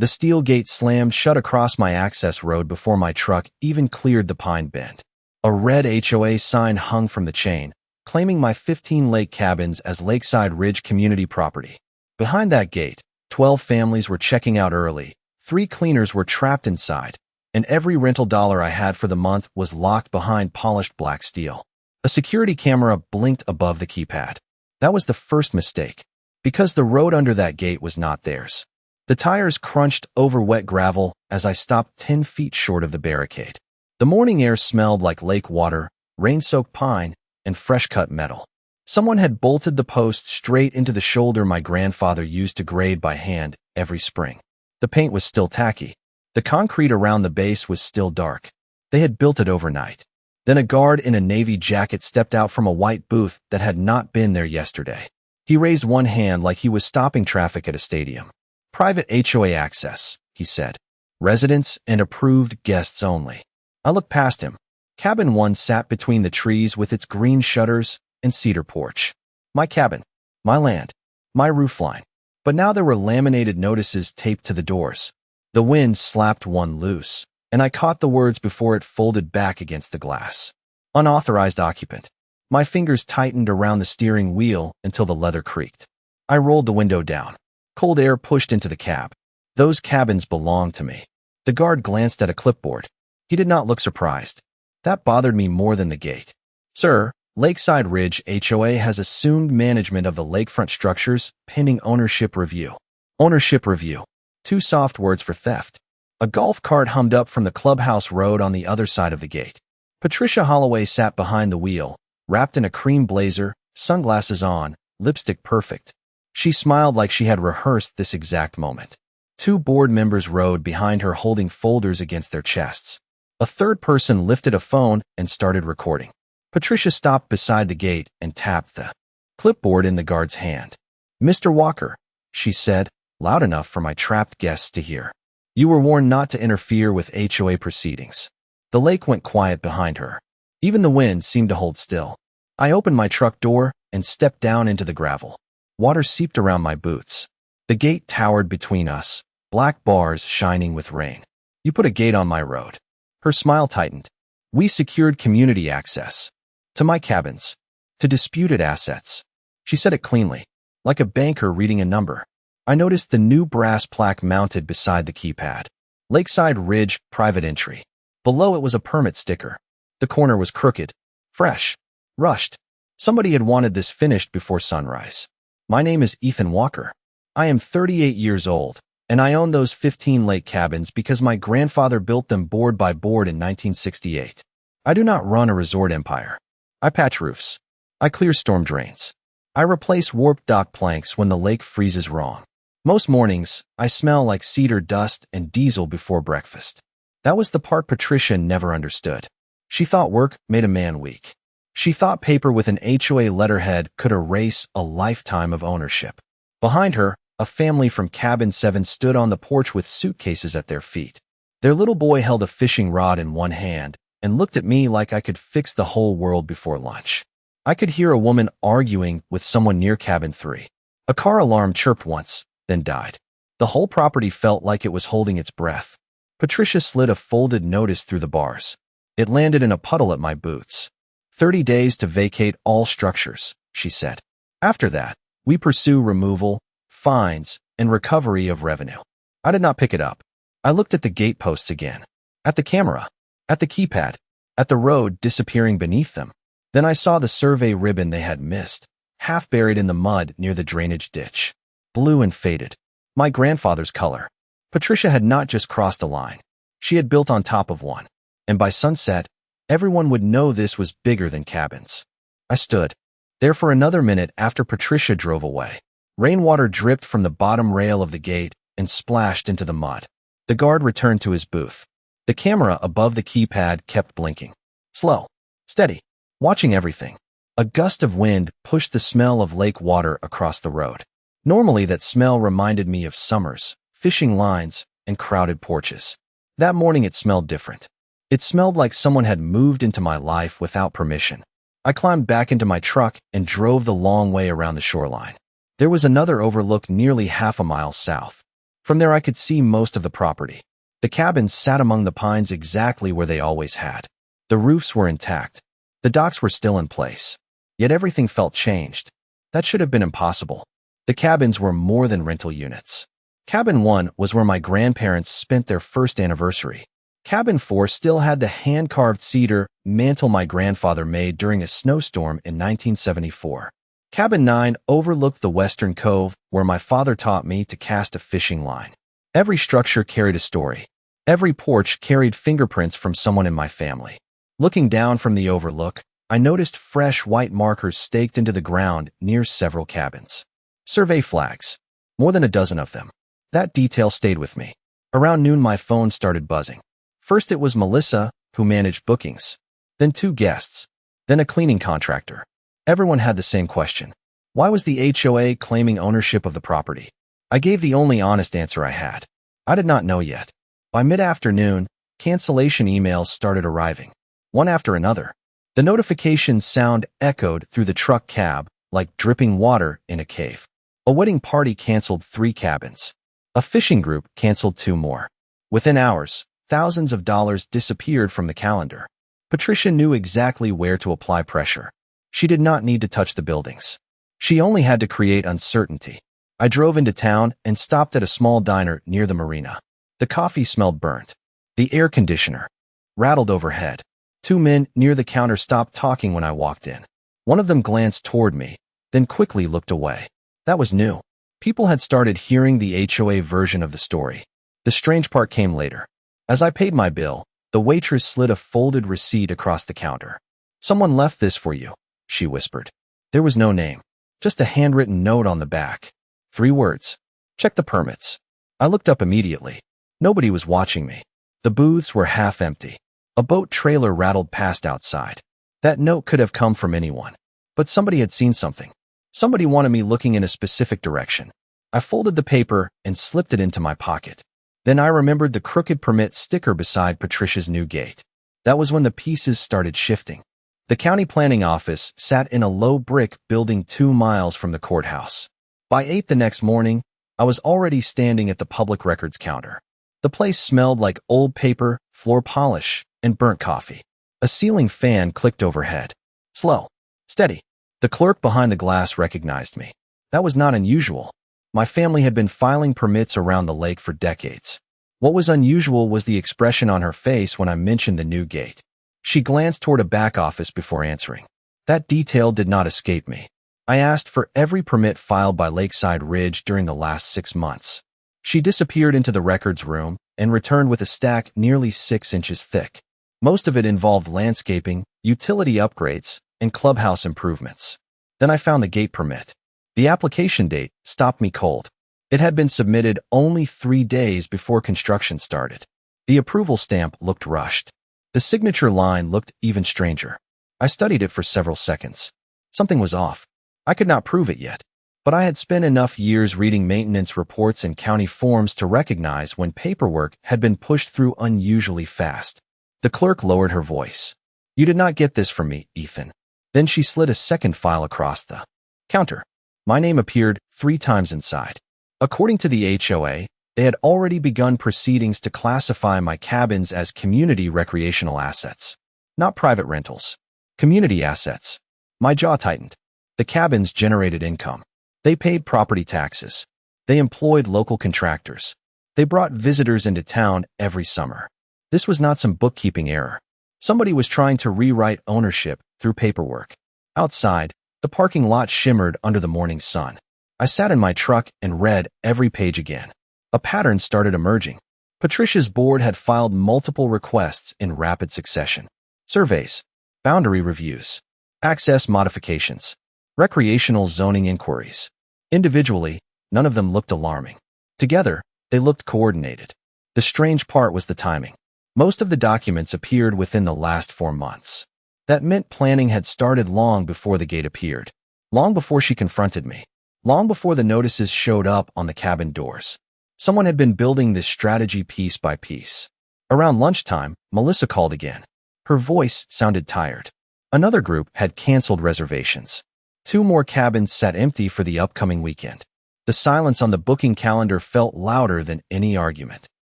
The steel gate slammed shut across my access road before my truck even cleared the pine bend. A red HOA sign hung from the chain, claiming my 15 lake cabins as Lakeside Ridge community property. Behind that gate, 12 families were checking out early, 3 cleaners were trapped inside, and every rental dollar I had for the month was locked behind polished black steel. A security camera blinked above the keypad. That was the first mistake, because the road under that gate was not theirs. The tires crunched over wet gravel as I stopped 10 feet short of the barricade. The morning air smelled like lake water, rain-soaked pine, and fresh-cut metal. Someone had bolted the post straight into the shoulder my grandfather used to grade by hand every spring. The paint was still tacky. The concrete around the base was still dark. They had built it overnight. Then a guard in a navy jacket stepped out from a white booth that had not been there yesterday. He raised one hand like he was stopping traffic at a stadium. "Private HOA access," he said. "Residents and approved guests only." I looked past him. Cabin 1 sat between the trees with its green shutters and cedar porch. My cabin, my land, my roofline. But now there were laminated notices taped to the doors. The wind slapped one loose, and I caught the words before it folded back against the glass. Unauthorized occupant. My fingers tightened around the steering wheel until the leather creaked. I rolled the window down. Cold air pushed into the cab. Those cabins belonged to me. The guard glanced at a clipboard. He did not look surprised. That bothered me more than the gate. "Sir, Lakeside Ridge HOA has assumed management of the lakefront structures pending ownership review." Ownership review. 2 soft words for theft. A golf cart hummed up from the clubhouse road on the other side of the gate. Patricia Holloway sat behind the wheel, wrapped in a cream blazer, sunglasses on, lipstick perfect. She smiled like she had rehearsed this exact moment. 2 board members rode behind her holding folders against their chests. A third person lifted a phone and started recording. Patricia stopped beside the gate and tapped the clipboard in the guard's hand. "Mr. Walker," she said, loud enough for my trapped guests to hear. "You were warned not to interfere with HOA proceedings." The lake went quiet behind her. Even the wind seemed to hold still. I opened my truck door and stepped down into the gravel. Water seeped around my boots. The gate towered between us, black bars shining with rain. "You put a gate on my road." Her smile tightened. "We secured community access. To my cabins. To disputed assets." She said it cleanly, like a banker reading a number. I noticed the new brass plaque mounted beside the keypad. Lakeside Ridge, private entry. Below it was a permit sticker. The corner was crooked, fresh, rushed. Somebody had wanted this finished before sunrise. My name is Ethan Walker. I am 38 years old, and I own those 15 lake cabins because my grandfather built them board by board in 1968. I do not run a resort empire. I patch roofs. I clear storm drains. I replace warped dock planks when the lake freezes wrong. Most mornings, I smell like cedar dust and diesel before breakfast. That was the part Patricia never understood. She thought work made a man weak. She thought paper with an HOA letterhead could erase a lifetime of ownership. Behind her, a family from Cabin 7 stood on the porch with suitcases at their feet. Their little boy held a fishing rod in one hand and looked at me like I could fix the whole world before lunch. I could hear a woman arguing with someone near Cabin 3. A car alarm chirped once, then died. The whole property felt like it was holding its breath. Patricia slid a folded notice through the bars. It landed in a puddle at my boots. 30 days to vacate all structures, she said. After that, we pursue removal, fines, and recovery of revenue. I did not pick it up. I looked at the gate posts again, at the camera, at the keypad, at the road disappearing beneath them. Then I saw the survey ribbon they had missed, half buried in the mud near the drainage ditch. Blue and faded. My grandfather's color. Patricia had not just crossed a line. She had built on top of one. And by sunset, everyone would know this was bigger than cabins. I stood there for another minute after Patricia drove away. Rainwater dripped from the bottom rail of the gate and splashed into the mud. The guard returned to his booth. The camera above the keypad kept blinking. Slow, steady, watching everything. A gust of wind pushed the smell of lake water across the road. Normally that smell reminded me of summers, fishing lines, and crowded porches. That morning it smelled different. It smelled like someone had moved into my life without permission. I climbed back into my truck and drove the long way around the shoreline. There was another overlook nearly half a mile south. From there I could see most of the property. The cabins sat among the pines exactly where they always had. The roofs were intact. The docks were still in place. Yet everything felt changed. That should have been impossible. The cabins were more than rental units. Cabin 1 was where my grandparents spent their first anniversary. Cabin 4 still had the hand-carved cedar mantel my grandfather made during a snowstorm in 1974. Cabin 9 overlooked the western cove where my father taught me to cast a fishing line. Every structure carried a story. Every porch carried fingerprints from someone in my family. Looking down from the overlook, I noticed fresh white markers staked into the ground near several cabins. Survey flags. More than a dozen of them. That detail stayed with me. Around noon my phone started buzzing. First it was Melissa, who managed bookings. Then 2 guests. Then a cleaning contractor. Everyone had the same question. Why was the HOA claiming ownership of the property? I gave the only honest answer I had. I did not know yet. By mid-afternoon, cancellation emails started arriving. One after another. The notification sound echoed through the truck cab like dripping water in a cave. A wedding party canceled 3 cabins. A fishing group canceled 2 more. Within hours, thousands of dollars disappeared from the calendar. Patricia knew exactly where to apply pressure. She did not need to touch the buildings. She only had to create uncertainty. I drove into town and stopped at a small diner near the marina. The coffee smelled burnt. The air conditioner rattled overhead. 2 men near the counter stopped talking when I walked in. One of them glanced toward me, then quickly looked away. That was new. People had started hearing the HOA version of the story. The strange part came later. As I paid my bill, the waitress slid a folded receipt across the counter. "Someone left this for you," she whispered. There was no name, just a handwritten note on the back. 3 words. "Check the permits." I looked up immediately. Nobody was watching me. The booths were half empty. A boat trailer rattled past outside. That note could have come from anyone. But somebody had seen something. Somebody wanted me looking in a specific direction. I folded the paper and slipped it into my pocket. Then I remembered the crooked permit sticker beside Patricia's new gate. That was when the pieces started shifting. The county planning office sat in a low brick building 2 miles from the courthouse. By 8 the next morning, I was already standing at the public records counter. The place smelled like old paper, floor polish, and burnt coffee. A ceiling fan clicked overhead. Slow. Steady. The clerk behind the glass recognized me. That was not unusual. My family had been filing permits around the lake for decades. What was unusual was the expression on her face when I mentioned the new gate. She glanced toward a back office before answering. That detail did not escape me. I asked for every permit filed by Lakeside Ridge during the last 6 months. She disappeared into the records room and returned with a stack nearly 6 inches thick. Most of it involved landscaping, utility upgrades, and clubhouse improvements. Then I found the gate permit. The application date stopped me cold. It had been submitted only 3 days before construction started. The approval stamp looked rushed. The signature line looked even stranger. I studied it for several seconds. Something was off. I could not prove it yet, but I had spent enough years reading maintenance reports and county forms to recognize when paperwork had been pushed through unusually fast. The clerk lowered her voice. "You did not get this from me, Ethan." Then she slid a second file across the counter. My name appeared 3 times inside. According to the HOA, they had already begun proceedings to classify my cabins as community recreational assets. Not private rentals. Community assets. My jaw tightened. The cabins generated income. They paid property taxes. They employed local contractors. They brought visitors into town every summer. This was not some bookkeeping error. Somebody was trying to rewrite ownership through paperwork. Outside, the parking lot shimmered under the morning sun. I sat in my truck and read every page again. A pattern started emerging. Patricia's board had filed multiple requests in rapid succession. Surveys, boundary reviews, access modifications, recreational zoning inquiries. Individually, none of them looked alarming. Together, they looked coordinated. The strange part was the timing. Most of the documents appeared within the last 4 months. That meant planning had started long before the gate appeared. Long before she confronted me. Long before the notices showed up on the cabin doors. Someone had been building this strategy piece by piece. Around lunchtime, Melissa called again. Her voice sounded tired. Another group had canceled reservations. 2 more cabins sat empty for the upcoming weekend. The silence on the booking calendar felt louder than any argument.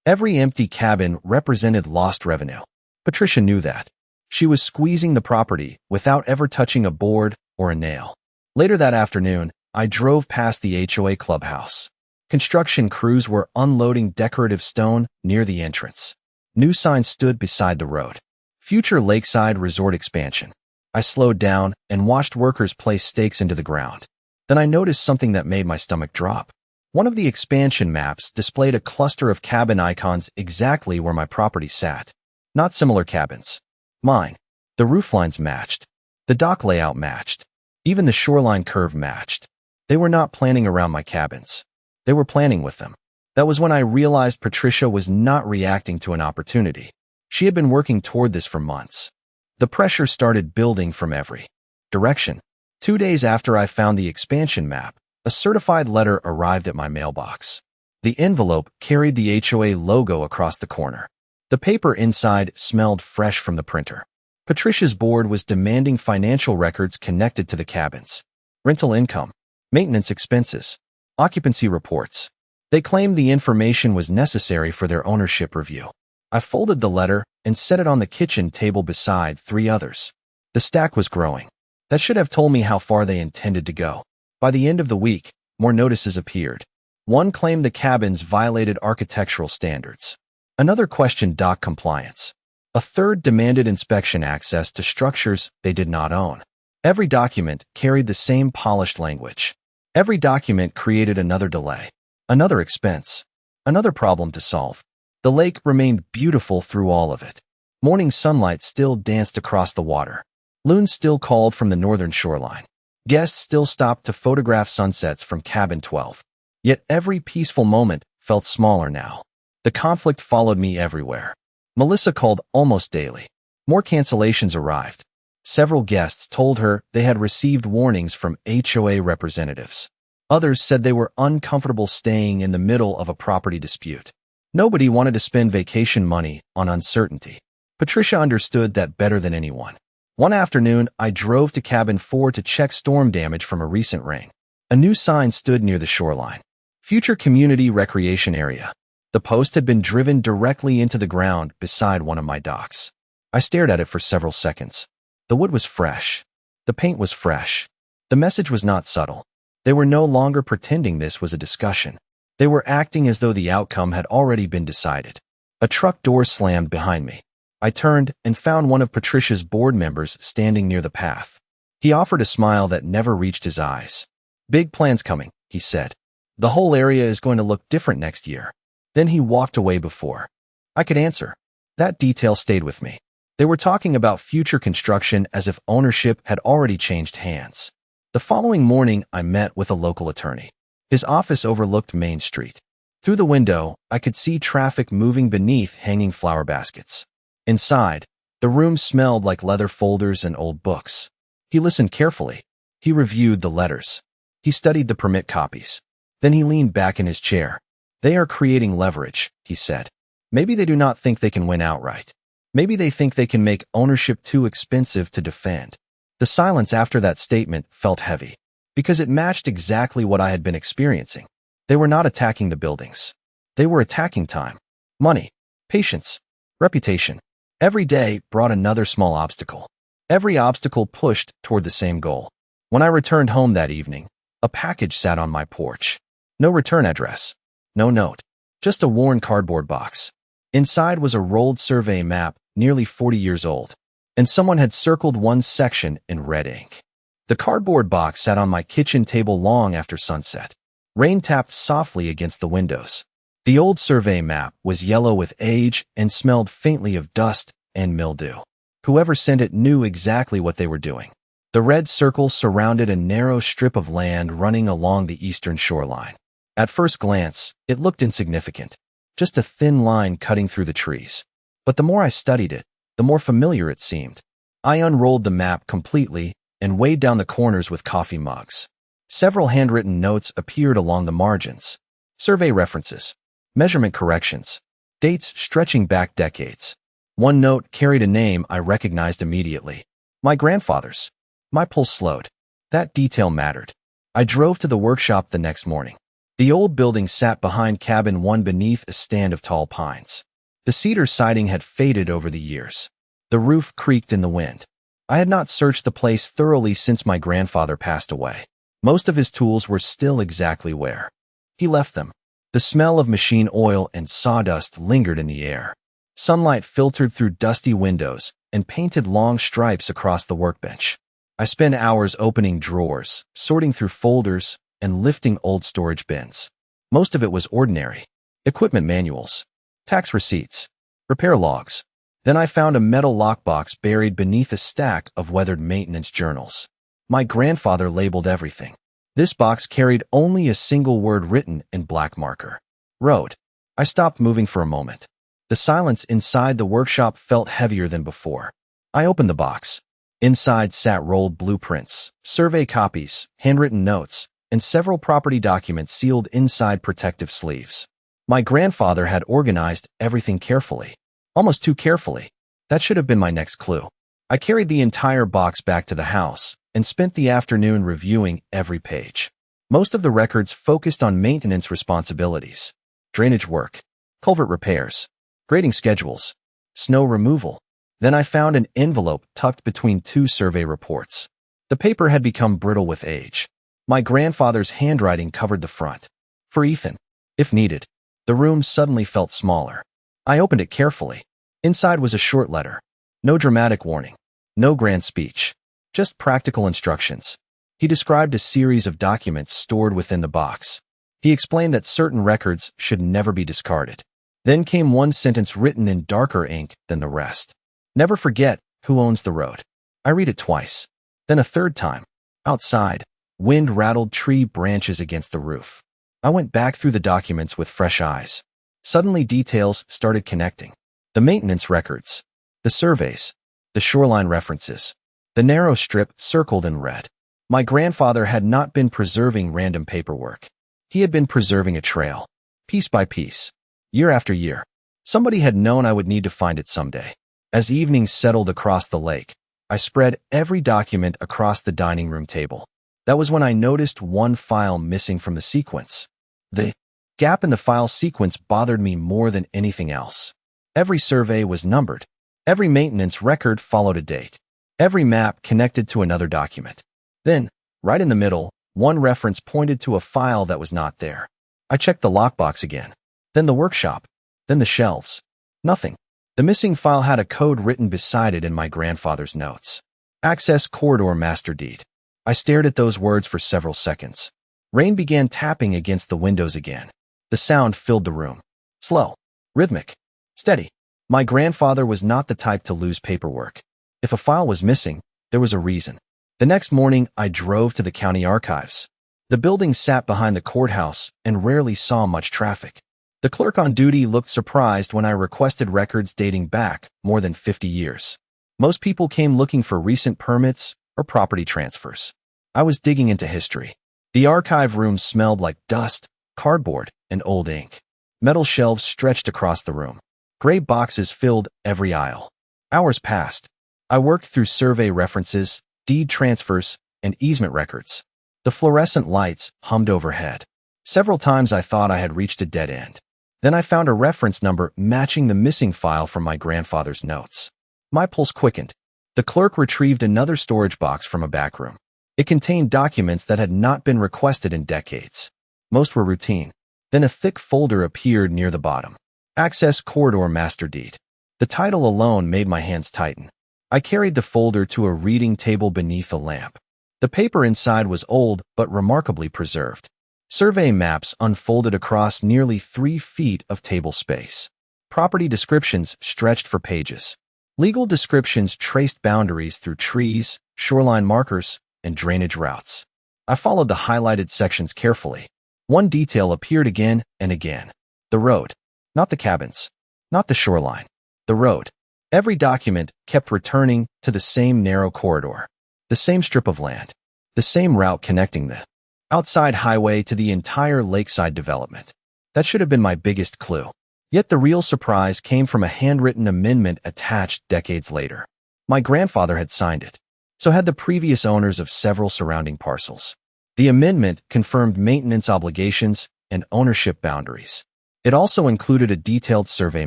Every empty cabin represented lost revenue. Patricia knew that. She was squeezing the property without ever touching a board or a nail. Later that afternoon, I drove past the HOA clubhouse. Construction crews were unloading decorative stone near the entrance. New signs stood beside the road. Future lakeside resort expansion. I slowed down and watched workers place stakes into the ground. Then I noticed something that made my stomach drop. One of the expansion maps displayed a cluster of cabin icons exactly where my property sat. Not similar cabins. Mine. The rooflines matched. The dock layout matched. Even the shoreline curve matched. They were not planning around my cabins. They were planning with them. That was when I realized Patricia was not reacting to an opportunity. She had been working toward this for months. The pressure started building from every direction. 2 days after I found the expansion map, a certified letter arrived at my mailbox. The envelope carried the HOA logo across the corner. The paper inside smelled fresh from the printer. Patricia's board was demanding financial records connected to the cabins. Rental income, maintenance expenses, occupancy reports. They claimed the information was necessary for their ownership review. I folded the letter and set it on the kitchen table beside 3 others. The stack was growing. That should have told me how far they intended to go. By the end of the week, more notices appeared. One claimed the cabins violated architectural standards. Another questioned dock compliance. A third demanded inspection access to structures they did not own. Every document carried the same polished language. Every document created another delay, another expense, another problem to solve. The lake remained beautiful through all of it. Morning sunlight still danced across the water. Loons still called from the northern shoreline. Guests still stopped to photograph sunsets from cabin 12. Yet every peaceful moment felt smaller now. The conflict followed me everywhere. Melissa called almost daily. More cancellations arrived. Several guests told her they had received warnings from HOA representatives. Others said they were uncomfortable staying in the middle of a property dispute. Nobody wanted to spend vacation money on uncertainty. Patricia understood that better than anyone. One afternoon, I drove to cabin 4 to check storm damage from a recent rain. A new sign stood near the shoreline. Future community recreation area. The post had been driven directly into the ground beside one of my docks. I stared at it for several seconds. The wood was fresh. The paint was fresh. The message was not subtle. They were no longer pretending this was a discussion. They were acting as though the outcome had already been decided. A truck door slammed behind me. I turned and found one of Patricia's board members standing near the path. He offered a smile that never reached his eyes. "Big plans coming," he said. "The whole area is going to look different next year." Then he walked away before I could answer. That detail stayed with me. They were talking about future construction as if ownership had already changed hands. The following morning, I met with a local attorney. His office overlooked Main Street. Through the window, I could see traffic moving beneath hanging flower baskets. Inside, the room smelled like leather folders and old books. He listened carefully. He reviewed the letters. He studied the permit copies. Then he leaned back in his chair. "They are creating leverage," he said. "Maybe they do not think they can win outright. Maybe they think they can make ownership too expensive to defend." The silence after that statement felt heavy, because it matched exactly what I had been experiencing. They were not attacking the buildings. They were attacking time, money, patience, reputation. Every day brought another small obstacle. Every obstacle pushed toward the same goal. When I returned home that evening, a package sat on my porch. No return address. No note. Just a worn cardboard box. Inside was a rolled survey map, nearly 40 years old, and someone had circled one section in red ink. The cardboard box sat on my kitchen table long after sunset. Rain tapped softly against the windows. The old survey map was yellow with age and smelled faintly of dust and mildew. Whoever sent it knew exactly what they were doing. The red circle surrounded a narrow strip of land running along the eastern shoreline. At first glance, it looked insignificant, just a thin line cutting through the trees. But the more I studied it, the more familiar it seemed. I unrolled the map completely and weighed down the corners with coffee mugs. Several handwritten notes appeared along the margins. Survey references, measurement corrections, dates stretching back decades. One note carried a name I recognized immediately. My grandfather's. My pulse slowed. That detail mattered. I drove to the workshop the next morning. The old building sat behind cabin 1 beneath a stand of tall pines. The cedar siding had faded over the years. The roof creaked in the wind. I had not searched the place thoroughly since my grandfather passed away. Most of his tools were still exactly where he left them. The smell of machine oil and sawdust lingered in the air. Sunlight filtered through dusty windows and painted long stripes across the workbench. I spent hours opening drawers, sorting through folders, and lifting old storage bins. Most of it was ordinary. Equipment manuals, tax receipts, repair logs. Then I found a metal lockbox buried beneath a stack of weathered maintenance journals. My grandfather labeled everything. This box carried only a single word written in black marker. Road. I stopped moving for a moment. The silence inside the workshop felt heavier than before. I opened the box. Inside sat rolled blueprints, survey copies, handwritten notes, and several property documents sealed inside protective sleeves. My grandfather had organized everything carefully. Almost too carefully. That should have been my next clue. I carried the entire box back to the house and spent the afternoon reviewing every page. Most of the records focused on maintenance responsibilities, drainage work, culvert repairs, grading schedules, snow removal. Then I found an envelope tucked between 2 survey reports. The paper had become brittle with age. My grandfather's handwriting covered the front. For Ethan, if needed. The room suddenly felt smaller. I opened it carefully. Inside was a short letter. No dramatic warning. No grand speech. Just practical instructions. He described a series of documents stored within the box. He explained that certain records should never be discarded. Then came one sentence written in darker ink than the rest. Never forget who owns the road. I read it twice. Then a third time. Outside, wind rattled tree branches against the roof. I went back through the documents with fresh eyes. Suddenly details started connecting. The maintenance records, the surveys, the shoreline references, the narrow strip circled in red. My grandfather had not been preserving random paperwork. He had been preserving a trail, piece by piece, year after year. Somebody had known I would need to find it someday. As evening settled across the lake, I spread every document across the dining room table. That was when I noticed one file missing from the sequence. The gap in the file sequence bothered me more than anything else. Every survey was numbered. Every maintenance record followed a date. Every map connected to another document. Then, right in the middle, one reference pointed to a file that was not there. I checked the lockbox again. Then the workshop. Then the shelves. Nothing. The missing file had a code written beside it in my grandfather's notes. Access Corridor Master Deed. I stared at those words for several seconds. Rain began tapping against the windows again. The sound filled the room. Slow. Rhythmic. Steady. My grandfather was not the type to lose paperwork. If a file was missing, there was a reason. The next morning, I drove to the county archives. The building sat behind the courthouse and rarely saw much traffic. The clerk on duty looked surprised when I requested records dating back more than 50 years. Most people came looking for recent permits or property transfers. I was digging into history. The archive room smelled like dust, cardboard, and old ink. Metal shelves stretched across the room. Gray boxes filled every aisle. Hours passed. I worked through survey references, deed transfers, and easement records. The fluorescent lights hummed overhead. Several times I thought I had reached a dead end. Then I found a reference number matching the missing file from my grandfather's notes. My pulse quickened. The clerk retrieved another storage box from a back room. It contained documents that had not been requested in decades. Most were routine. Then a thick folder appeared near the bottom. Access Corridor Master Deed. The title alone made my hands tighten. I carried the folder to a reading table beneath a lamp. The paper inside was old but remarkably preserved. Survey maps unfolded across nearly 3 feet of table space. Property descriptions stretched for pages. Legal descriptions traced boundaries through trees, shoreline markers, and drainage routes. I followed the highlighted sections carefully. One detail appeared again and again. The road. Not the cabins. Not the shoreline. The road. Every document kept returning to the same narrow corridor. The same strip of land. The same route connecting the outside highway to the entire lakeside development. That should have been my biggest clue. Yet the real surprise came from a handwritten amendment attached decades later. My grandfather had signed it. So had the previous owners of several surrounding parcels. The amendment confirmed maintenance obligations and ownership boundaries. It also included a detailed survey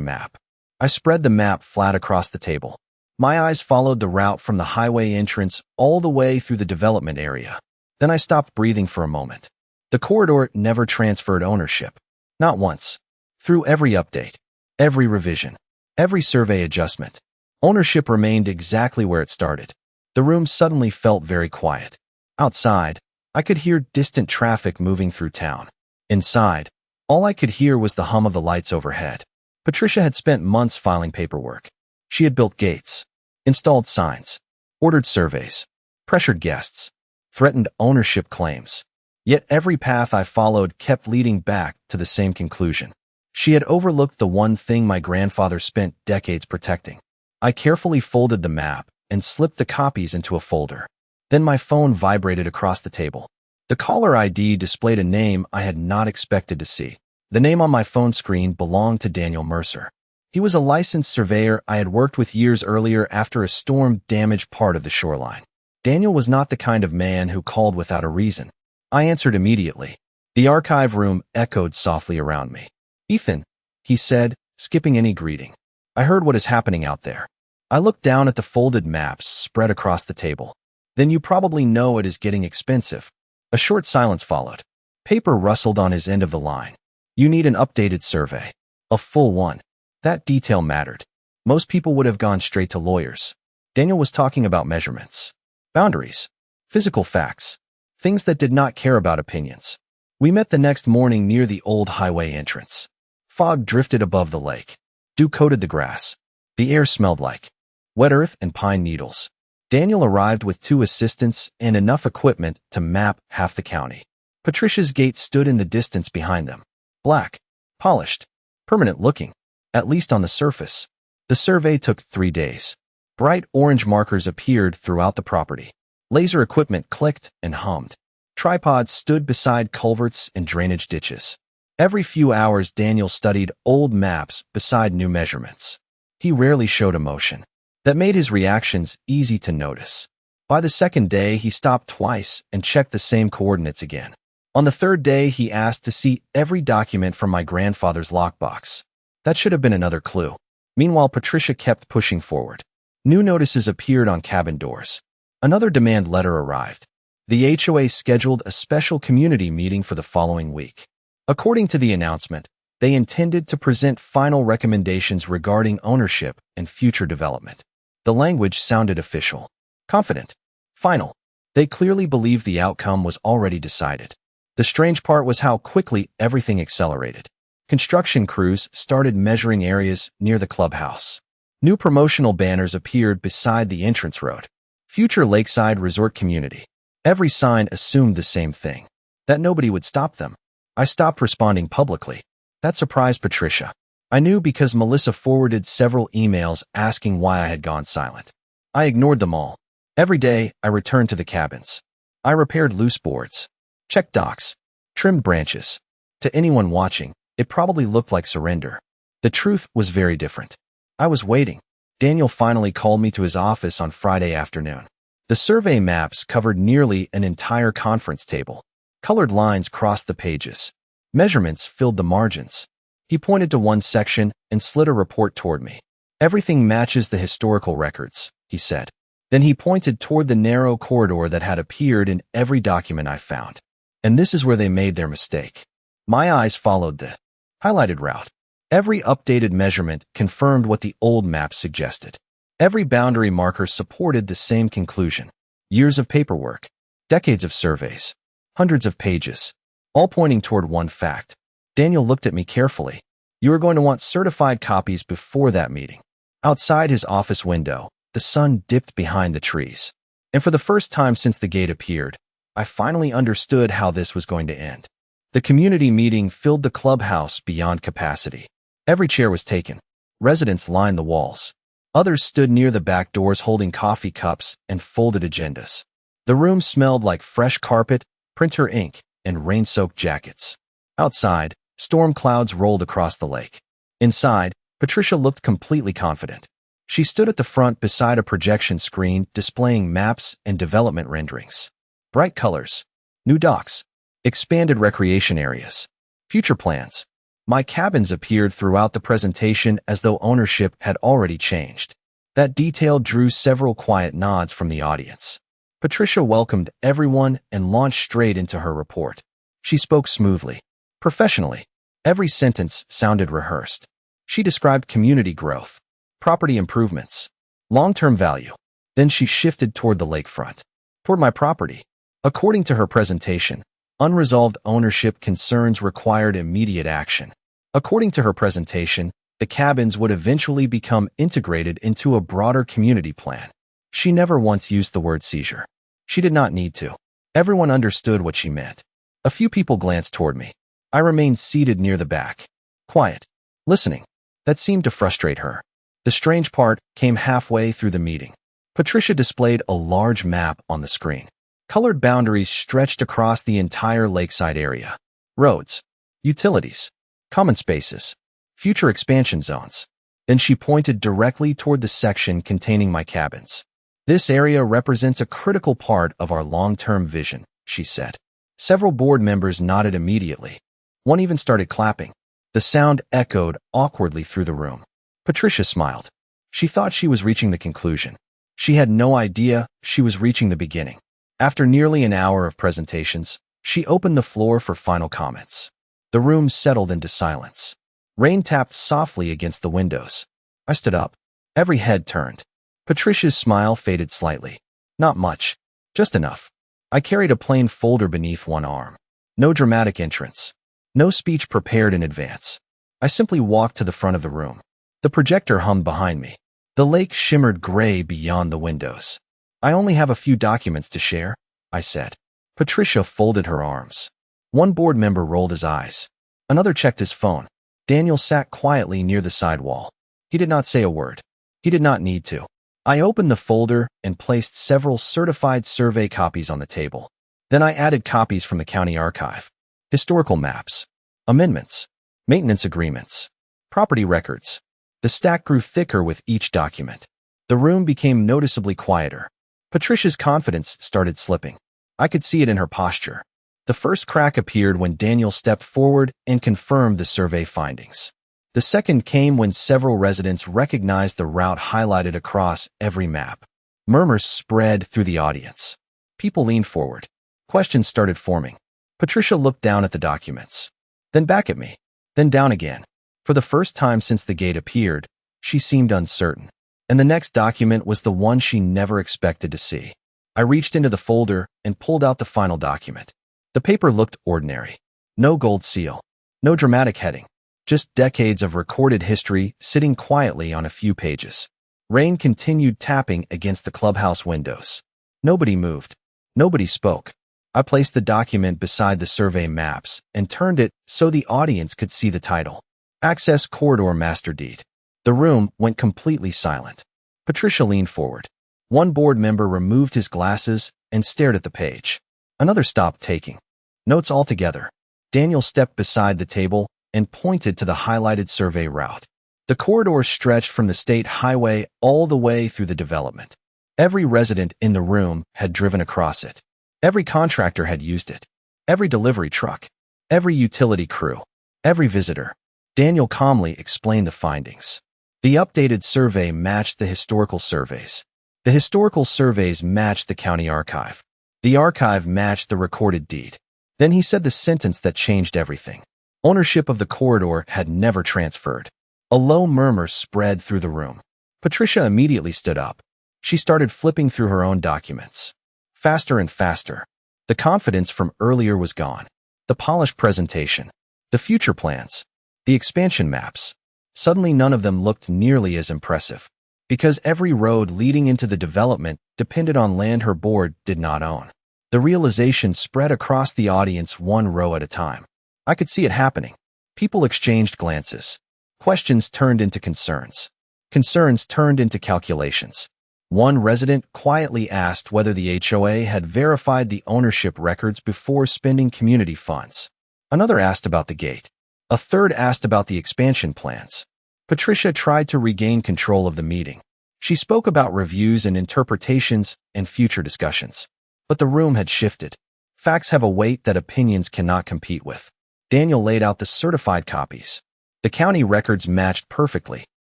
map. I spread the map flat across the table. My eyes followed the route from the highway entrance all the way through the development area. Then I stopped breathing for a moment. The corridor never transferred ownership. Not once. Through every update, every revision, every survey adjustment, ownership remained exactly where it started. The room suddenly felt very quiet. Outside, I could hear distant traffic moving through town. Inside, all I could hear was the hum of the lights overhead. Patricia had spent months filing paperwork. She had built gates, installed signs, ordered surveys, pressured guests, threatened ownership claims. Yet every path I followed kept leading back to the same conclusion. She had overlooked the one thing my grandfather spent decades protecting. I carefully folded the map and slipped the copies into a folder. Then my phone vibrated across the table. The caller ID displayed a name I had not expected to see. The name on my phone screen belonged to Daniel Mercer. He was a licensed surveyor I had worked with years earlier after a storm damaged part of the shoreline. Daniel was not the kind of man who called without a reason. I answered immediately. The archive room echoed softly around me. "Ethan," he said, skipping any greeting. "I heard what is happening out there." I looked down at the folded maps spread across the table. "Then you probably know it is getting expensive." A short silence followed. Paper rustled on his end of the line. "You need an updated survey. A full one." That detail mattered. Most people would have gone straight to lawyers. Daniel was talking about measurements, boundaries, physical facts, things that did not care about opinions. We met the next morning near the old highway entrance. Fog drifted above the lake. Dew coated the grass. The air smelled like wet earth and pine needles. Daniel arrived with 2 assistants and enough equipment to map half the county. Patricia's gate stood in the distance behind them. Black, polished, permanent looking, at least on the surface. The survey took 3 days. Bright orange markers appeared throughout the property. Laser equipment clicked and hummed. Tripods stood beside culverts and drainage ditches. Every few hours, Daniel studied old maps beside new measurements. He rarely showed emotion. That made his reactions easy to notice. By the second day, he stopped twice and checked the same coordinates again. On the third day, he asked to see every document from my grandfather's lockbox. That should have been another clue. Meanwhile, Patricia kept pushing forward. New notices appeared on cabin doors. Another demand letter arrived. The HOA scheduled a special community meeting for the following week. According to the announcement, they intended to present final recommendations regarding ownership and future development. The language sounded official, confident, final. They clearly believed the outcome was already decided. The strange part was how quickly everything accelerated. Construction crews started measuring areas near the clubhouse. New promotional banners appeared beside the entrance road. Future lakeside resort community. Every sign assumed the same thing, that nobody would stop them. I stopped responding publicly. That surprised Patricia. I knew because Melissa forwarded several emails asking why I had gone silent. I ignored them all. Every day, I returned to the cabins. I repaired loose boards, checked docks, trimmed branches. To anyone watching, it probably looked like surrender. The truth was very different. I was waiting. Daniel finally called me to his office on Friday afternoon. The survey maps covered nearly an entire conference table. Colored lines crossed the pages. Measurements filled the margins. He pointed to one section and slid a report toward me. "Everything matches the historical records," he said. Then he pointed toward the narrow corridor that had appeared in every document I found. And this is where they made their mistake. My eyes followed the highlighted route. Every updated measurement confirmed what the old maps suggested. Every boundary marker supported the same conclusion. Years of paperwork, decades of surveys, hundreds of pages, all pointing toward one fact. Daniel looked at me carefully. "You are going to want certified copies before that meeting." Outside his office window, the sun dipped behind the trees. And for the first time since the gate appeared, I finally understood how this was going to end. The community meeting filled the clubhouse beyond capacity. Every chair was taken. Residents lined the walls. Others stood near the back doors holding coffee cups and folded agendas. The room smelled like fresh carpet, printer ink, and rain-soaked jackets. Outside, storm clouds rolled across the lake. Inside, Patricia looked completely confident. She stood at the front beside a projection screen displaying maps and development renderings. Bright colors, new docks, expanded recreation areas. Future plans. My cabins appeared throughout the presentation as though ownership had already changed. That detail drew several quiet nods from the audience. Patricia welcomed everyone and launched straight into her report. She spoke smoothly, professionally. Every sentence sounded rehearsed. She described community growth, property improvements, long-term value. Then she shifted toward the lakefront, toward my property. According to her presentation, unresolved ownership concerns required immediate action. According to her presentation, the cabins would eventually become integrated into a broader community plan. She never once used the word seizure. She did not need to. Everyone understood what she meant. A few people glanced toward me. I remained seated near the back, quiet, listening. That seemed to frustrate her. The strange part came halfway through the meeting. Patricia displayed a large map on the screen. Colored boundaries stretched across the entire lakeside area. Roads, utilities, common spaces, future expansion zones. Then she pointed directly toward the section containing my cabins. This area represents a critical part of our long-term vision, she said. Several board members nodded immediately. One even started clapping. The sound echoed awkwardly through the room. Patricia smiled. She thought she was reaching the conclusion. She had no idea she was reaching the beginning. After nearly an hour of presentations, she opened the floor for final comments. The room settled into silence. Rain tapped softly against the windows. I stood up. Every head turned. Patricia's smile faded slightly. Not much. Just enough. I carried a plain folder beneath one arm. No dramatic entrance. No speech prepared in advance. I simply walked to the front of the room. The projector hummed behind me. The lake shimmered gray beyond the windows. I only have a few documents to share, I said. Patricia folded her arms. One board member rolled his eyes. Another checked his phone. Daniel sat quietly near the side wall. He did not say a word. He did not need to. I opened the folder and placed several certified survey copies on the table. Then I added copies from the county archive. Historical maps, amendments, maintenance agreements, property records. The stack grew thicker with each document. The room became noticeably quieter. Patricia's confidence started slipping. I could see it in her posture. The first crack appeared when Daniel stepped forward and confirmed the survey findings. The second came when several residents recognized the route highlighted across every map. Murmurs spread through the audience. People leaned forward. Questions started forming. Patricia looked down at the documents, then back at me, then down again. For the first time since the gate appeared, she seemed uncertain. And the next document was the one she never expected to see. I reached into the folder and pulled out the final document. The paper looked ordinary. No gold seal. No dramatic heading. Just decades of recorded history sitting quietly on a few pages. Rain continued tapping against the clubhouse windows. Nobody moved. Nobody spoke. I placed the document beside the survey maps and turned it so the audience could see the title. Access Corridor Master Deed. The room went completely silent. Patricia leaned forward. One board member removed his glasses and stared at the page. Another stopped taking notes altogether. Daniel stepped beside the table and pointed to the highlighted survey route. The corridor stretched from the state highway all the way through the development. Every resident in the room had driven across it. Every contractor had used it. Every delivery truck. Every utility crew. Every visitor. Daniel calmly explained the findings. The updated survey matched the historical surveys. The historical surveys matched the county archive. The archive matched the recorded deed. Then he said the sentence that changed everything. Ownership of the corridor had never transferred. A low murmur spread through the room. Patricia immediately stood up. She started flipping through her own documents. Faster and faster. The confidence from earlier was gone. The polished presentation. The future plans. The expansion maps. Suddenly none of them looked nearly as impressive. Because every road leading into the development depended on land her board did not own. The realization spread across the audience one row at a time. I could see it happening. People exchanged glances. Questions turned into concerns. Concerns turned into calculations. One resident quietly asked whether the HOA had verified the ownership records before spending community funds. Another asked about the gate. A third asked about the expansion plans. Patricia tried to regain control of the meeting. She spoke about reviews and interpretations and future discussions. But the room had shifted. Facts have a weight that opinions cannot compete with. Daniel laid out the certified copies. The county records matched perfectly.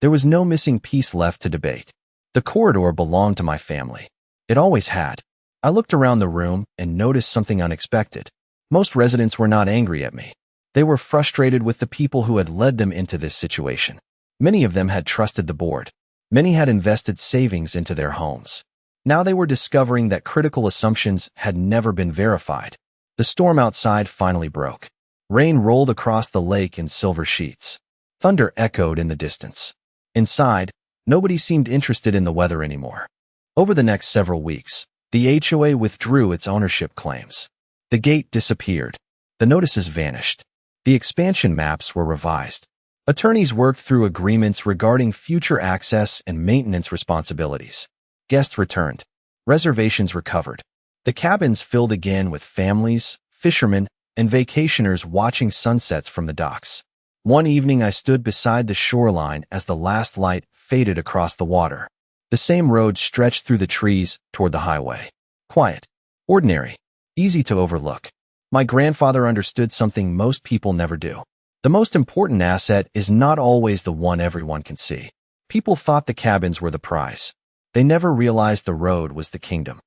There was no missing piece left to debate. The corridor belonged to my family. It always had. I looked around the room and noticed something unexpected. Most residents were not angry at me. They were frustrated with the people who had led them into this situation. Many of them had trusted the board. Many had invested savings into their homes. Now they were discovering that critical assumptions had never been verified. The storm outside finally broke. Rain rolled across the lake in silver sheets. Thunder echoed in the distance. Inside, nobody seemed interested in the weather anymore. Over the next several weeks, the HOA withdrew its ownership claims. The gate disappeared. The notices vanished. The expansion maps were revised. Attorneys worked through agreements regarding future access and maintenance responsibilities. Guests returned. Reservations recovered. The cabins filled again with families, fishermen, and vacationers watching sunsets from the docks. One evening I stood beside the shoreline as the last light faded across the water. The same road stretched through the trees toward the highway. Quiet. Ordinary. Easy to overlook. My grandfather understood something most people never do. The most important asset is not always the one everyone can see. People thought the cabins were the prize. They never realized the road was the kingdom.